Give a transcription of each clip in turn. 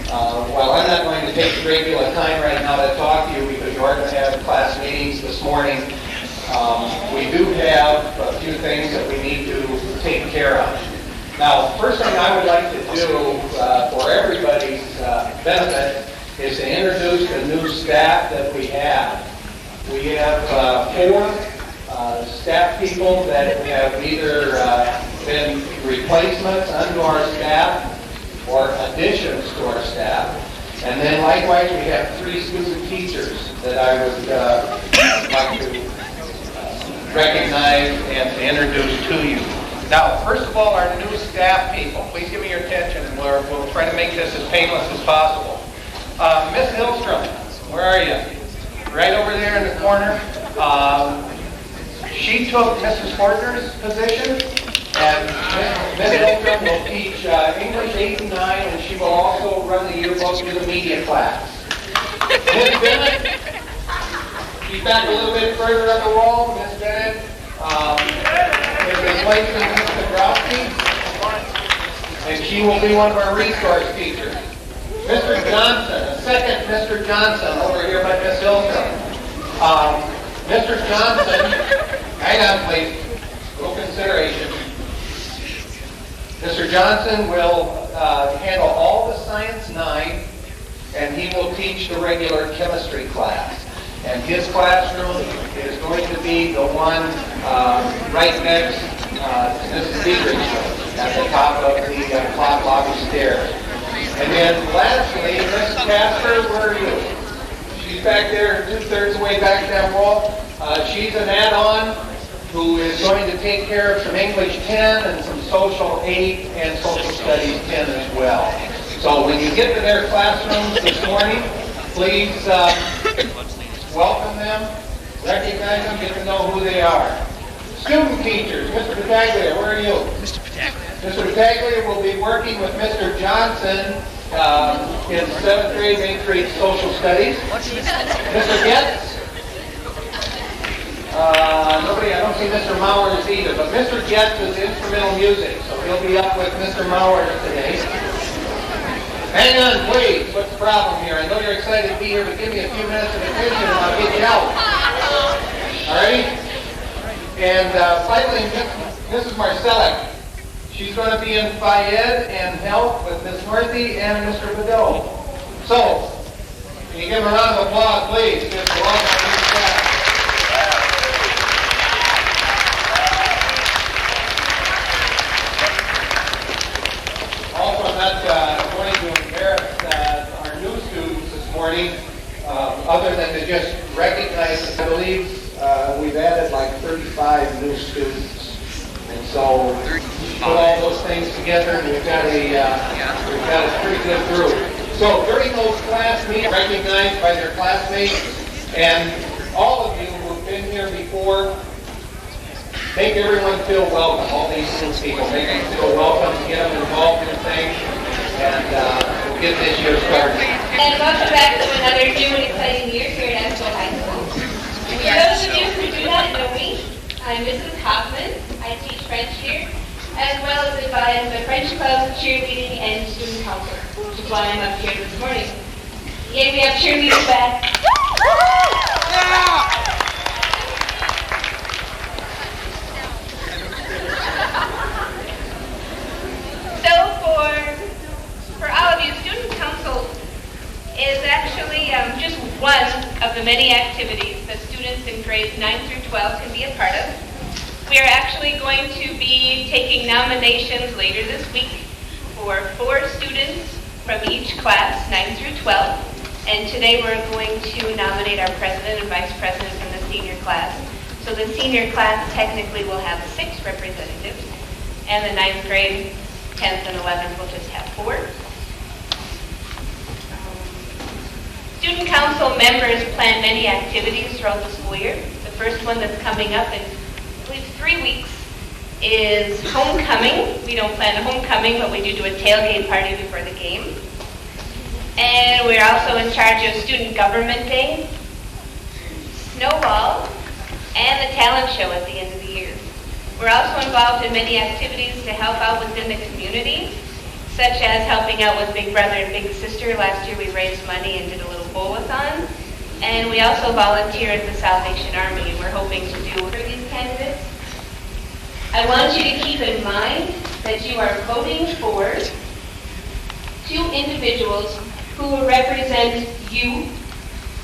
While I'm not going to take a great deal of time right now to talk to you because you are going to have class meetings this morning, we do have a few things that we need to take care of. Now, first thing I would like to do for everybody's benefit is to introduce the new staff that we have. We have 4 staff people that have either been replacements unto our staff or additions to our staff. And then likewise we have 3 student teachers that I would like to recognize and to introduce to you. Now, first of all, our new staff people. Please give me your attention, and we'll try to make this as painless as possible. Miss Hillstrom, where are you? Right over there in the corner. She took Mrs. Fortner's position, and Miss Hillstrom will teach English 8 and 9, and she will also run the yearbook to the media class. Miss Bennett, she's back a little bit further up the wall. Miss Bennett is replacing Miss Dabrowski, and she will be one of our resource teachers. Mr. Johnson, a second Mr. Johnson over here by Miss Hillstrom. Mr. Johnson, hang on please, a little consideration. Mr. Johnson will handle all the Science 9, and he will teach the regular chemistry class. And his classroom is going to be the one right next to Mrs. Dietrich's room at the top of the clock lobby stairs. And then lastly, Miss Casper, where are you? She's back there 2/3 the way back that wall. She's an add-on who is going to take care of some English 10 and some Social 8 and Social Studies 10 as well. So when you get to their classrooms this morning, please welcome them, recognize them, get to know who they are. Student teachers, Mr. Pataglia, where are you? Mr. Pataglia. Mr. Pataglia will be working with Mr. Johnson in 7th grade, 8th grade Social Studies. Mr. Getz? Nobody, I don't see Mr. Mowers either, but Mr. Getz is instrumental music, so he'll be up with Mr. Mowers today. Hang on, please. What's the problem here? I know you're excited to be here, but give me a few minutes of attention and I'll get you out. All right? And finally, Mrs. Marcellek. She's going to be in Phi-Ed and help with Miss Northey and Mr. Bedell. So, can you give them a round of applause, please? Just welcome our new staff. Also, I'm not going to embarrass our new students this morning, other than to just recognize, I believe we've added like 35 new students. And so, put all those things together, and we've got a pretty good group. So, during those class meetings, recognized by their classmates, and all of you who've been here before, make everyone feel welcome. All these new people, make them feel welcome, get them involved in things, and we'll get this year started. And welcome back to another new and exciting year here at Esko High School. For those of you who do not know me, I'm Mrs. Hoffman. I teach French here, as well as advise the French club, cheerleading, and student council, which is why I'm up here this morning. Yay, we have cheerleaders back. So for all of you, student council is actually just one of the many activities that students in grades 9 through 12 can be a part of. We are actually going to be taking nominations later this week for 4 students from each class, 9 through 12. And today we're going to nominate our president and vice president from the senior class. So the senior class technically will have 6 representatives, and the 9th grade, 10th, and 11th will just have 4. Student council members plan many activities throughout the school year. The first one that's coming up in, I believe, 3 weeks is homecoming. We don't plan a homecoming, but we do a tailgate party before the game. And we're also in charge of Student Government Day, Snowball, and the talent show at the end of the year. We're also involved in many activities to help out within the community, such as helping out with Big Brother and Big Sister. Last year we raised money and did a little bowl-a-thon. And we also volunteer at the Salvation Army, and we're hoping to do for these candidates. I want you to keep in mind that you are voting for 2 individuals who will represent you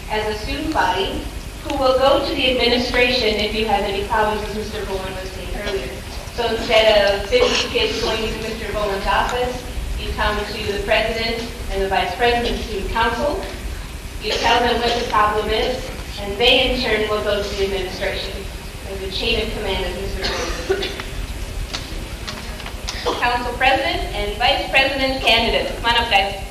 as a student body, who will go to the administration if you have any problems, as Mr. Bowen was saying earlier. So instead of 50 kids going to Mr. Bowen's office, you come to the president and the vice president of the student council. You tell them what the problem is, and they in turn will go to the administration. There's a chain of command, as Mr. Bowen said. Council president and vice president candidates. Come on up, guys.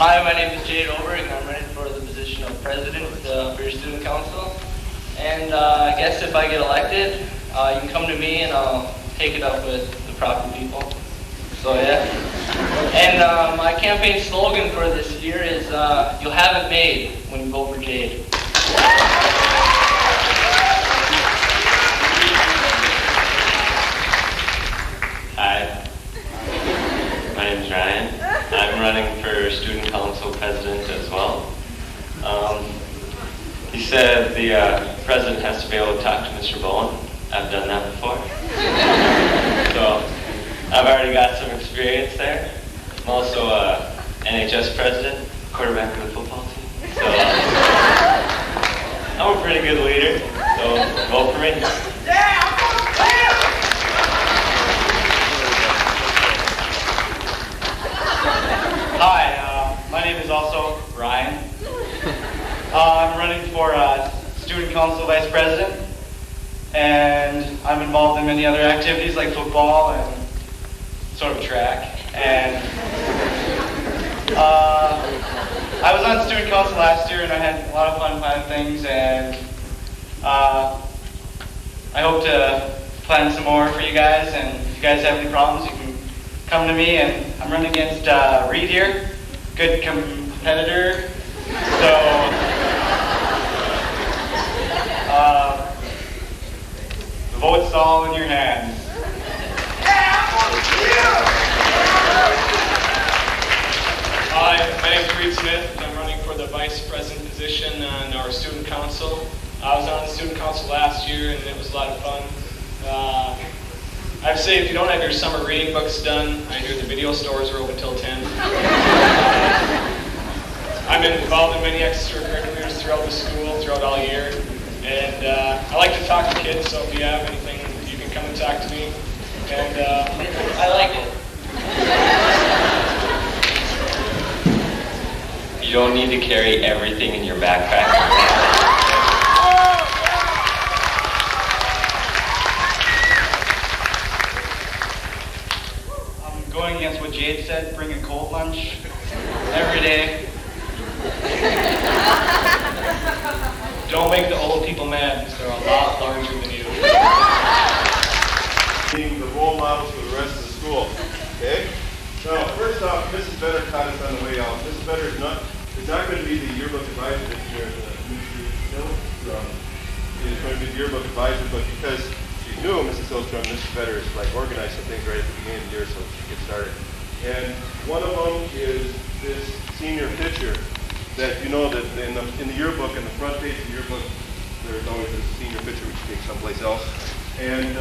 Hi, my name is Jade Oberg, and I'm running for the position of president for your student council. And I guess if I get elected, you can come to me and I'll take it up with the proper people. So yeah. And my campaign slogan for this year is, you'll have it made when you vote for Jade. Hi, my name is Ryan. I'm running for student council president as well. He said the president has to be able to talk to Mr. Bowen. I've done that before. So I've already got some experience there. I'm also NHS president, quarterback of the football team. So I'm a pretty good leader, so vote for me. Hi, my name is also Ryan. I'm running for student council vice president, and I'm involved in many other activities like football and sort of track. And I was on student council last year, and I had a lot of fun planning things, and I hope to plan some more for you guys. And if you guys have any problems, you can come to me. And I'm running against Reed here, good competitor. So the vote's all in your hands. Hi, my name is Reed Smith. I'm running for the vice president position on our student council. I was on the student council last year, and it was a lot of fun. I'd say if you don't have your summer reading books done, I hear the video stores are open till 10. I'm involved in many extracurriculars throughout the school, throughout all year. And I like to talk to kids, so if you have anything, you can come and talk to me. And I like it. You don't need to carry everything in your backpack. I'm going against what Jade said, bring a cold lunch every day. don't make the old people mad, because they're a lot larger than you. Being the role models for the rest of the school. Okay? Now, first off, Mrs. Better caught us on the way out. Mrs. Better is not going to be the yearbook advisor this year. Mrs. Hillstrom is going to be the yearbook advisor, but because she's new, Mrs. Hillstrom, Mrs. Better is like organized some things right at the beginning of the year so she can get started. And one of them is this senior picture that you know that in the yearbook, in the front page of the yearbook, there's always a senior picture which you take someplace else. And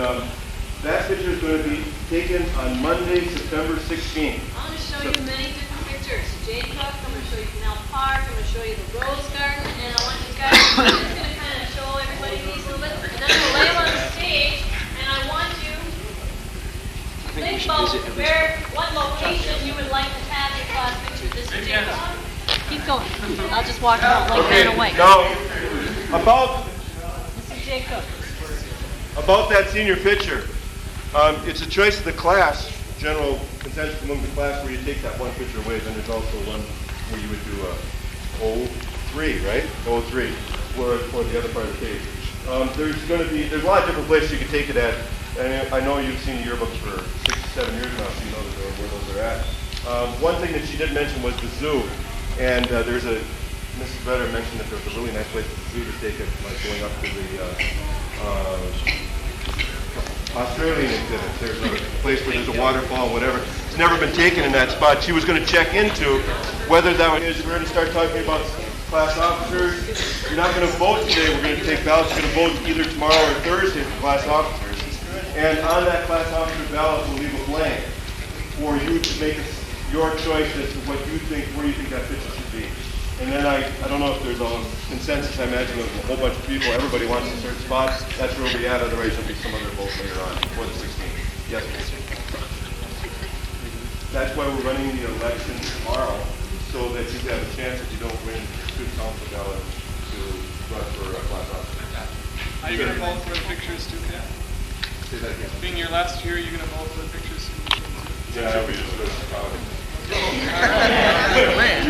that picture is going to be taken on Monday, September 16th. I'm going to show you many different pictures. Jade Cook, I'm going to show you Canal Park, I'm going to show you the Rose Garden, and I want you guys, I'm just going to kind of show everybody these a little bit, and then I'm going to lay them on the stage, and I want you to think about what location you would like to have your Mr. Jacob. Keep going. I'll just walk out like Okay, that away. now, about Mr. Jacob. that senior picture, it's a choice of the class, general consensus among the class, where you take that one picture away. Then there's also one where you would do a 03, right? 03, for the other part of the page. There's a lot of different places you can take it at. And I know you've seen the yearbooks for 6 to 7 years now, so you know where those are at. One thing that she did mention was the zoo. And Mrs. Vedder mentioned that there was a really nice place at the zoo to take it, like going up to the Australian exhibit. There's a place where there's a waterfall, whatever. It's never been taken in that spot. She was going to check into whether that is. We're going to start talking about class officers. You're not going to vote today. We're going to take ballots. You're going to vote either tomorrow or Thursday for class officers. And on that class officer ballot, we'll leave a blank for you to make your choice as to what you think, where you think that picture should be. And then I don't know if there's a consensus. I imagine there's a whole bunch of people. Everybody wants a certain spot. That's where we'll be at. Otherwise, there'll be some other vote later on before the 16th. Yes, please. That's why we're running the election tomorrow, so that you have a chance if you don't win student council ballot to run for a class officer. Are you going to vote for the pictures too, Kat? Say that again. Being your last year, you're going to vote for the pictures? Yeah, I'll be just you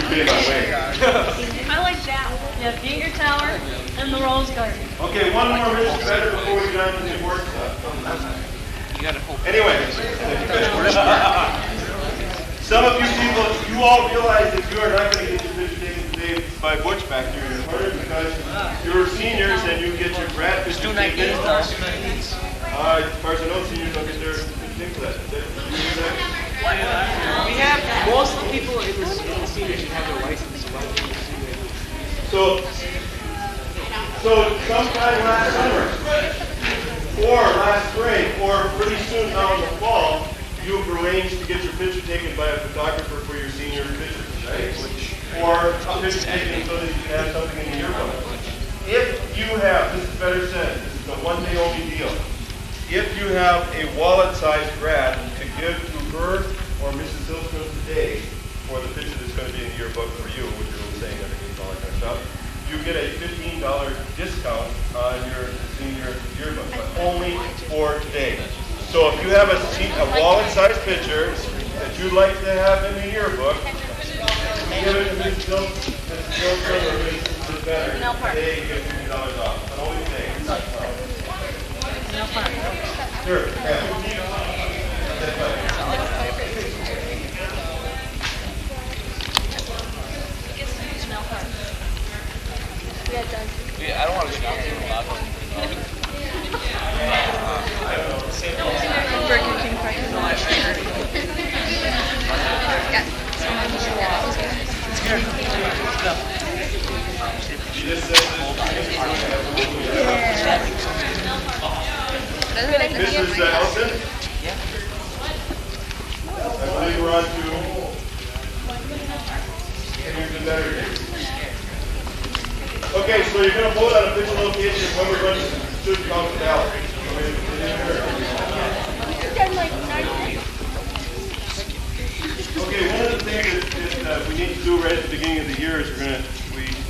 pay my way. I like that one. Yeah, Ginger Tower and the Rose Garden. Okay, one more Mr. Vedder before we get on to the work stuff. Anyway, some of you people, you all realize that you are not going to get your picture taken today by Butch back here in the corner because you're seniors and you get your grad picture taken. As far as I know, seniors don't get their thing for that. We have most of the people in the seniors should have their license. So sometime last summer, or last spring, or pretty soon now in the fall, you've arranged to get your picture taken by a photographer for your senior pictures, right? Or a picture taken so that you can have something in your yearbook. If you have, this is better said, this is a one-day only deal. If you have a wallet-sized grad to give to her or Mrs. Hillstrom today for the picture that's going to be in the yearbook for you, which you're saying everything, all that kind of stuff, you get a $15 discount on your senior yearbook, but only for today. So if you have a wallet-sized picture that you'd like to have in the yearbook, give it to Mrs. Hillstrom or Mrs. Vedder today, you get $15 off, but only today. Sure. Yeah. I don't want to shout too loud. Burger King parking lot. Mrs. Ellison? I believe we're on to seniors and better days. Okay, so you're going to vote on official location when we're running the student council ballot. Okay, one of the things that we need to do right at the beginning of the year is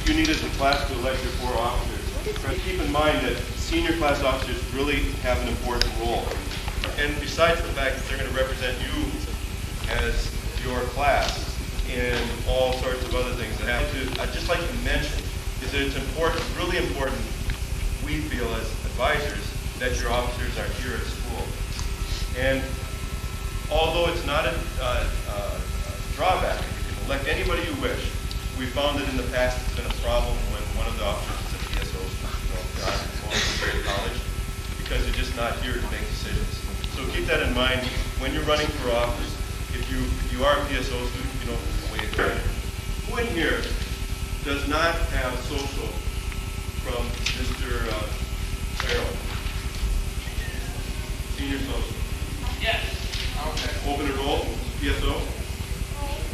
you need as a class to elect your 4 officers. But keep in mind that senior class officers really have an important role. And besides the fact that they're going to represent you as your class in all sorts of other things, I'd just like to mention is that it's important, really important, we feel as advisors, that your officers are here at school. And although it's not a drawback, you can elect anybody you wish, we found that in the past it's been a problem when one of the officers is a PSO, not going to college, because they're just not here to make decisions. So keep that in mind when you're running for office. If you are a PSO student, you know the way it's done. Who in here does not have social from Mr. Farrell? Senior social. Yes. Okay. Open enroll, PSO?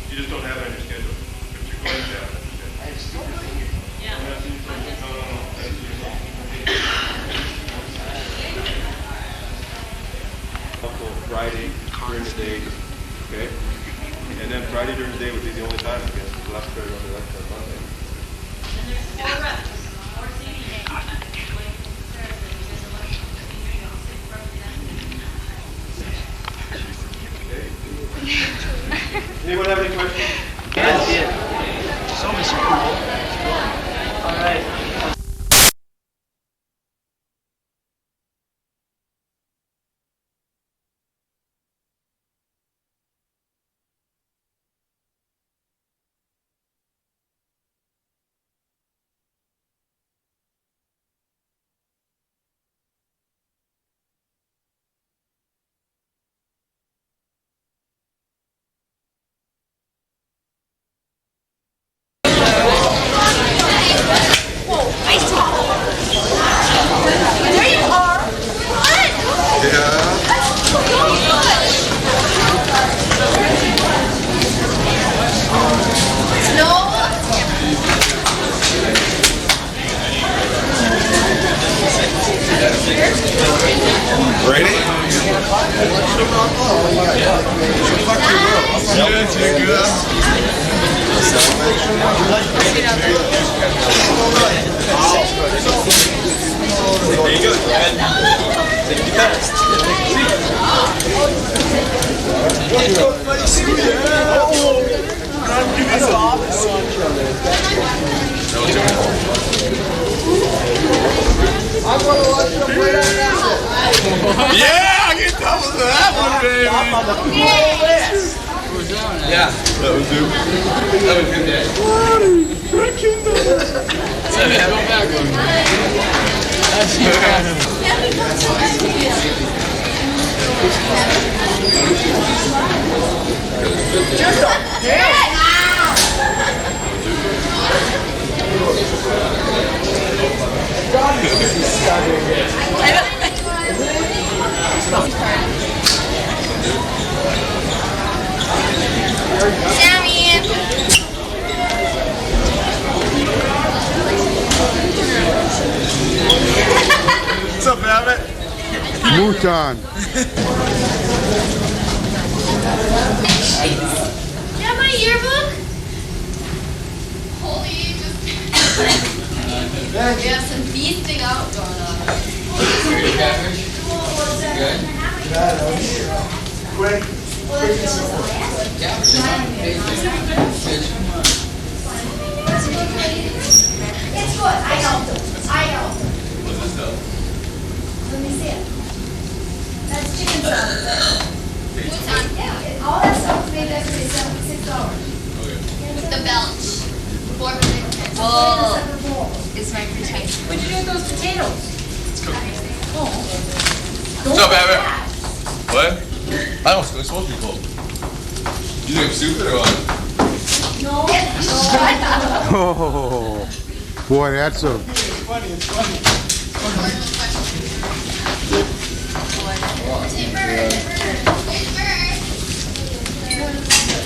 You just don't have it on your schedule. But you're going to have it on your schedule. I have super senior. Yeah. No. Friday during the day, okay? And then Friday during the day would be the only time, I guess. left card on the left side Monday. And there's 4 reps, 4 seating games. Anyone have any questions? Yes. Show me some cool. All right. Ready? Yeah, I get double to that one, baby. Yeah, that was you. That was good day. What are you freaking What's up, Abbott? Mouton. You have my yearbook? Holy, just... yeah, some feasting out going on. Quick. It's good. I helped him. What's this stuff? Let me see it. That's chicken salad. What's on? Yeah, all that stuff is made every $6. The belch. 4 Oh. It's my pretend. What'd you do with those potatoes? What's up, Abbott? What? I don't know. It's supposed to be cold. You think I'm stupid or what? No. Oh, boy, that's a...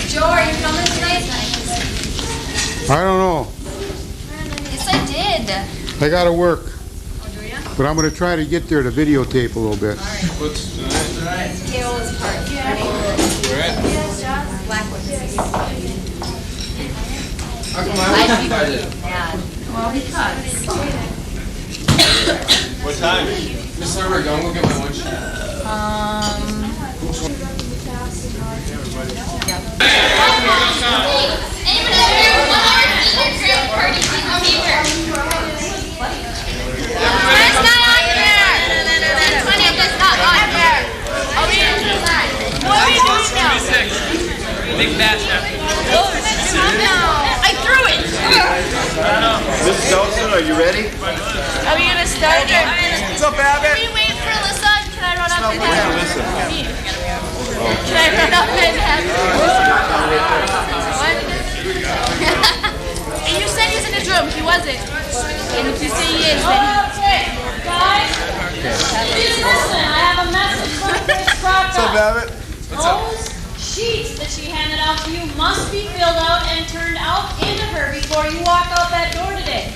Joe, are you coming tonight? I don't know. Yes, I did. I gotta work. Oh, do you? But I'm gonna try to get there to videotape a little bit. What's tonight? Carol's Park. Where at? Blackwood. How come I wasn't invited? Yeah. Well, because. What time? Miss Herbert, go and go get my lunch. Anybody out here want our Instagram party? Come here. It's not on there. Honey, it's not on there. I'll be inside. What are you doing now? Big bastard. I threw it. Mrs. Dawson, are you ready? Are we gonna start it? What's up, Abbott? Can we wait for Alyssa? Can I run up and have her? Listen. Can I run up and have her? What? And you said he's in his room. He wasn't. And if you say he is, then Okay, guys. Please listen. I have a message from Miss Crocker. What's up, Abbott? Those sheets that she handed out to you must be filled out and turned out into her before you walk out that door today.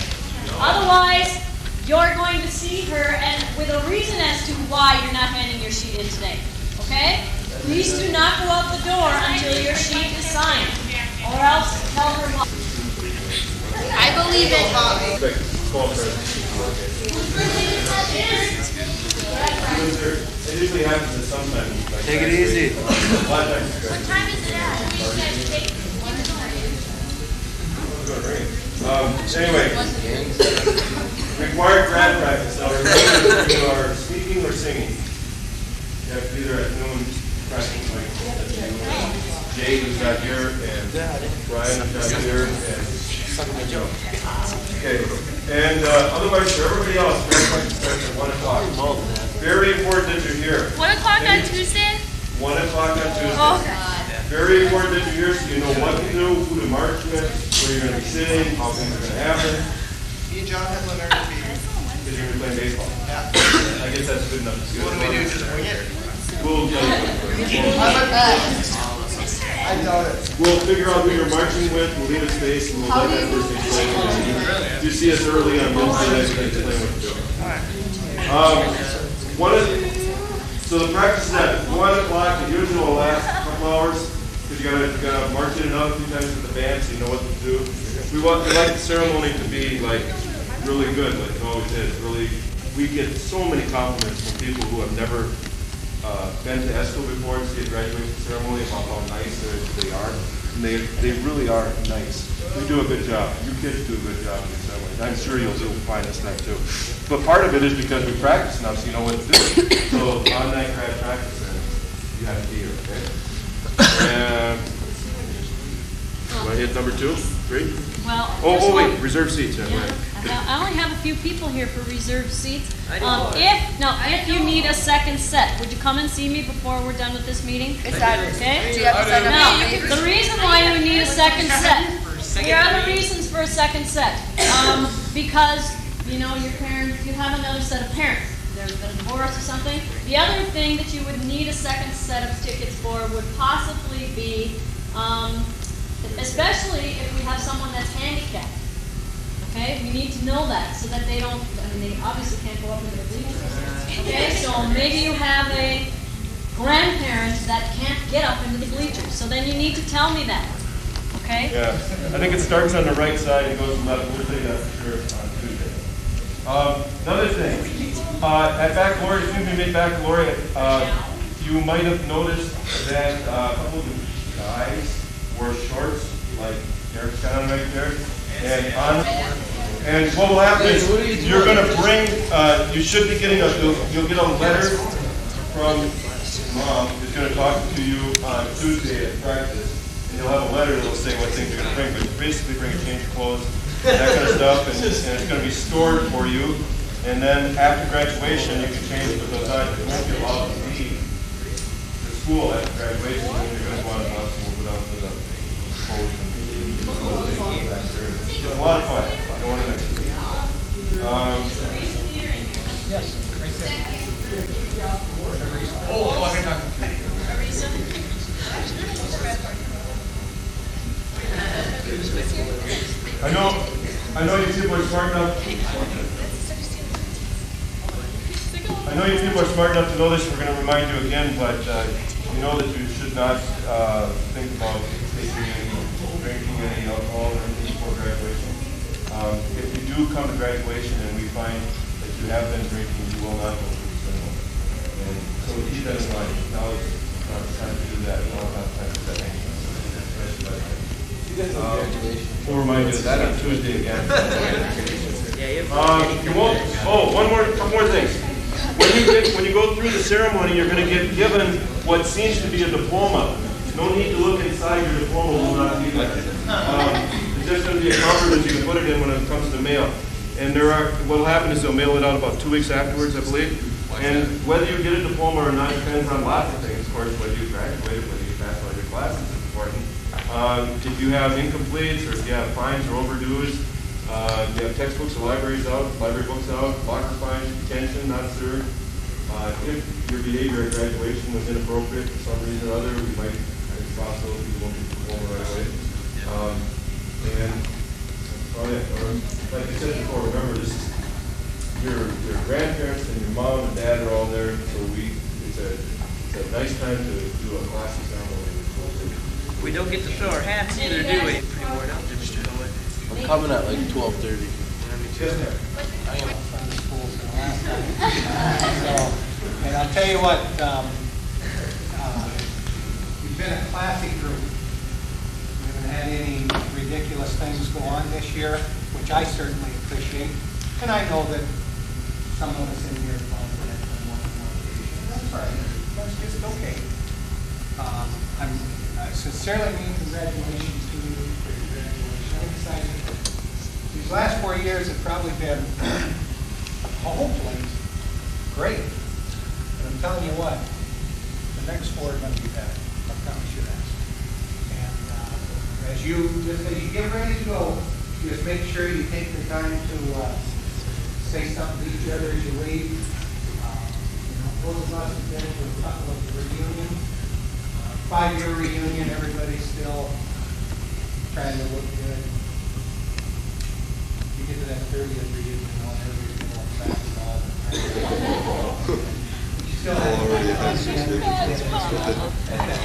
Otherwise, you're going to see her and with a reason as to why you're not handing your sheet in today. Okay? Please do not go out the door until your sheet is signed, or else tell her why. even. Like, small presents. It usually happens at some time. Like Take it easy. A lot of times. What time is it at? Anyway, required grad practice. Now, remember, you are speaking or singing. You have to do either at noon practice, like Jay, who's not here, and Brian, who's not here, and Joe. Okay, and otherwise, for everybody else, grad practice starts at 1 o'clock. Very important that you're here. 1 o'clock on Tuesday? 1 o'clock on Tuesday. Oh. Very important that you're here so you know what to do, who to march with, where you're going to be sitting, how things are going to happen. Me and John have learned to be. Because you're going to be playing baseball. Yeah. I guess that's good enough. So what do we do? Just wing it? We'll tell you. I doubt it. We'll figure out who you're marching with, we'll leave a space, and we'll let that person explain what to do. You see us early on Wednesday nights, and explain what to do. So the practice is at 1 o'clock, the usual will last a couple hours, because you gotta march in and out a few times with the band so you know what to do. We like the ceremony to be like really good, like it always is. Really, we get so many compliments from people who have never been to Esko before to see a graduation ceremony about how nice they are. And they really are nice. We do a good job. You kids do a good job in the ceremonies. I'm sure you'll do fine this time too. But part of it is because we practice now, so you know what to do. So on that grad practice, you have to be here, okay? And do I hit number 2, 3? Well, Oh wait, reserve seats. Yeah, right. I only have a few people here for reserved seats. If you need a second set, would you come and see me before we're done with this meeting? Okay? Do you have to sign up? Now, the reason why we need a second set, here are the reasons for a second set. Because, you know, your parents, you have another set of parents. There's been a divorce or something. The other thing that you would need a second set of tickets for would possibly be, especially if we have someone that's handicapped. Okay, we need to know that so that they don't, they obviously can't go up into the bleachers. Okay, so maybe you have a grandparent that can't get up into the bleachers. So then you need to tell me that. Okay? Yeah, I think it starts on the right side and goes left. We'll tell you that for sure on Tuesday. Another thing, at baccalaureate, excuse me, mid-baccalaureate, you might have noticed that a couple of the guys wore shorts, like Derek's got on right there. And what will happen is you're going to bring, you should be getting you'll get a letter from Mom who's going to talk to you on Tuesday at practice. And you'll have a letter that will say what things you're going to bring, but you basically bring a change of clothes and that kind of stuff, and it's going to be stored for you. And then after graduation, you can change with those items. You won't be allowed to leave the school after graduation, and you're going to go on and move it out to the podium. It's a lot of fun. I don't want to miss it. Yes. Oh, I can talk. I know you people are smart enough. I know you people are smart enough to know this. We're going to remind you again, but you know that you should not think about drinking any alcohol or anything before graduation. If you do come to graduation and we find that you have been drinking, you will not go through the ceremony. And so keep that in mind. Now it's not time to do that. We don't have time to do that anyway. We'll remind you of that on Tuesday again. You won't. Oh, couple more things. When you go through the ceremony, you're going to get given what seems to be a diploma. No need to look inside your diploma. Will not be there. It's just going to be a cover that you can put it in when it comes to mail. And what will happen is they'll mail it out about 2 weeks afterwards, I believe. And whether you get a diploma or not depends on lots of things. Of course, whether you graduated, whether you passed all your classes is important. If you have incompletes, or if you have fines or overdues, you have textbooks or library books out, locker fines, detention, not served. If your behavior at graduation was inappropriate for some reason or other, we might have a possibility you won't be performing right away. Like I said before, remember this is your grandparents and your mom and dad are all there, so it's a nice time to do a classy ceremony. We don't get to throw our hats either, do we? Anymore, don't we, Mr. Noah? I'm coming at like 12:30. Just there. I am from the schools in the last time. And I'll tell you what, we've been a classy group. We haven't had any ridiculous things go on this year, which I certainly appreciate. And I know that some of us in here have gone for that on one or more occasions. That's right. That's just okay. I sincerely mean congratulations to you for your graduation. I'm excited. These last 4 years have probably been, hopefully, great. And I'm telling you what, the next 4 are going to be better. I promise you that. And as you get ready to go, just make sure you take the time to say something to each other as you leave. Those of us have been to a couple of reunions. 5-year reunion, everybody's still trying to look good. You get to that 30th reunion, everybody's going back and all. You still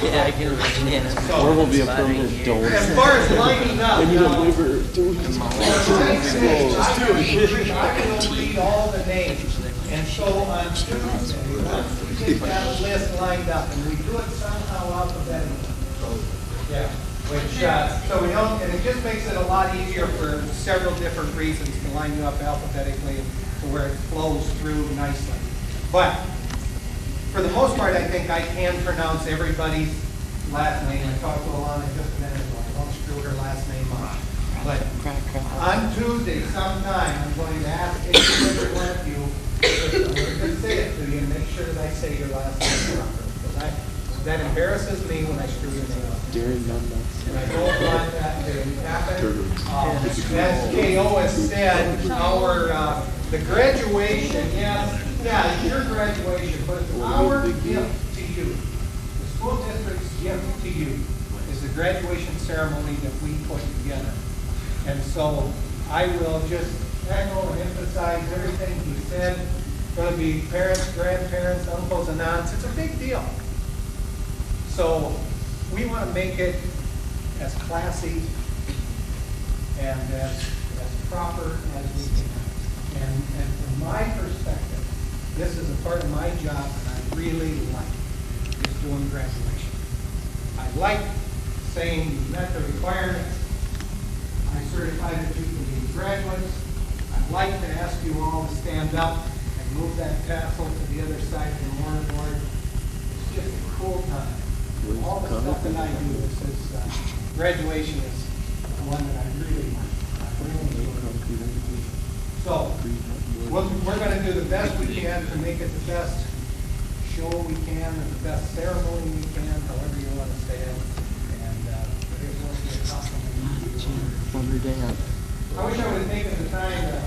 Yeah, I can imagine. Or will be a permanent donor. As far as lining up, I need a liver. I can read all the names. And so on Tuesday, once we get that list lined up, and we do it somehow alphabetically. Yeah. Which, so we don't, and it just makes it a lot easier for several different reasons to line you up alphabetically to where it flows through nicely. But for the most part, I think I can pronounce everybody's last name. I talked to Alana just a minute ago. I won't screw her last name up. But on Tuesday sometime, I'm going to ask each and every one of you, I'm going to say it to you and make sure that I say your last name properly. Because that embarrasses me when I screw your name up. And I don't want that to happen. As K.O. has said, the graduation, yeah, it's your graduation, but it's our gift to you. The school district's gift to you is the graduation ceremony that we put together. And so I will just echo and emphasize everything he said. It's going to be parents, grandparents, uncles, and aunts. It's a big deal. So we want to make it as classy and as proper as we can. And from my perspective, this is a part of my job that I really like, is doing graduation. I like saying you met the requirements. I certify that you can be graduates. I'd like to ask you all to stand up and move that tassel to the other side of the mortarboard. It's just a cool time. All the stuff that I do, graduation is one that I really like. So, we're going to do the best we can to make it the best show we can and the best ceremony we can, however you want to say it. And it will be a compliment. I wish I would have taken the time to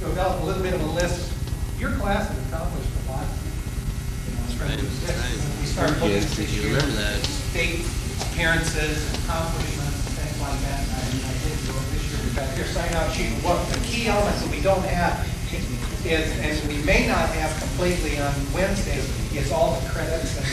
develop a little bit of a list. Your class has accomplished a lot. That's right. We start looking at this year, that. state appearances, accomplishments, things like that. I did do it this year. We've got your sign-out sheet. What the key elements that we don't have is, and we may not have completely on Wednesday, is all the credits and